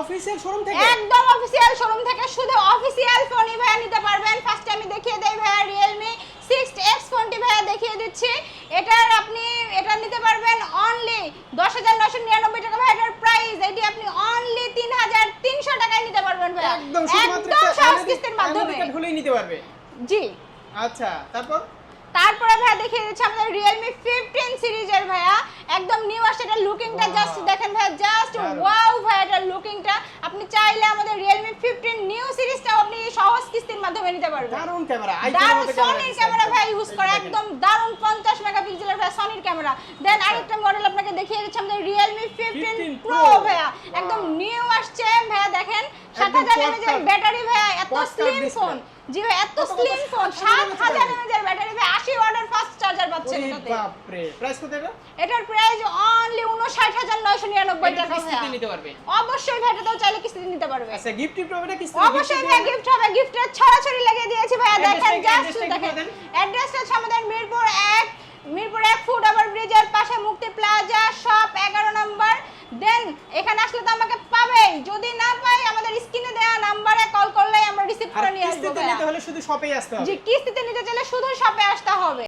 Official showroom থেকে একদম official showroom থেকে শুধু অফিসিয়াল ফোনই ভাইয়া নিতে পারবেন। ফার্স্টে আমি দেখিয়ে দেই ভাইয়া Realme 6X ফোনটি ভাইয়া দেখিয়ে দিচ্ছি। এটা নিতে পারবেন অনলি 10,999 টাকা ভাইয়া এটার প্রাইস। এটি আপনি অনলি 3,300 টাকায় নিতে পারবেন ভাইয়া, একদম শুধুমাত্র সহজ কিস্তির মাধ্যমে হলেই নিতে পারবে। জি। আচ্ছা, তারপরে ভাইয়া দেখিয়ে দিচ্ছি আমাদের Realme 15 সিরিজের ভাইয়া, একদম নিউ আসছে। এটা লুকিংটা জাস্ট দেখেন ভাইয়া, জাস্ট ওয়াও ভাইয়া এটার লুকিংটা। আপনি চাইলে আমাদের Realme 15 নিউ সিরিজটাও আপনি সহজ কিস্তির মাধ্যমে নিতে পারবেন। দারুণ ক্যামেরা, দারুণ সনির ক্যামেরা ভাই ইউজ করে, একদম দারুণ 50 মেগাপিক্সেলের ভাই সনির ক্যামেরা। দেন আরেকটা মডেল আপনাকে দেখিয়ে দিচ্ছি আমাদের Realme 15 Pro ভাইয়া, একদম নিউ আসছে ভাইয়া। দেখেন 7000 mAh এর ব্যাটারি ভাইয়া, এত স্লিম ফোন। জি ভাই, এত স্লিম ফোন, 7000 mAh এর ব্যাটারি ভাই, 80 ওয়াটের ফাস্ট চার্জার পাচ্ছেন এটাতে। বাপ রে, প্রাইস কত এটা? এটার প্রাইস অনলি 59,999 টাকা ভাইয়া। কিস্তিতে নিতে পারবে? অবশ্যই ভাই, এটাও চাইলে কিস্তিতে নিতে পারবে। আচ্ছা, গিফট হবে না কিস্তিতে? অবশ্যই ভাই গিফট হবে, গিফটের ছড়াছড়ি লাগিয়ে দিয়েছি ভাইয়া। দেখেন জাস্ট দেখেন, অ্যাড্রেসটা হচ্ছে আমাদের মিরপুর 1 ফুট ওভার ব্রিজের পাশে মুক্তি প্লাজা শপ 11 নম্বর। দেন এখানে আসলে তো আমাকে পাবেই, যদি না পাই আমাদের স্ক্রিনে দেওয়া নম্বরে কল করলেই আমরা রিসিভ করে নিয়ে আসবো। কিস্তিতে নিতে হলে শুধু শপেই আসতে হবে। জি, কিস্তিতে নিতে চাইলে শুধু শপে আসতে হবে।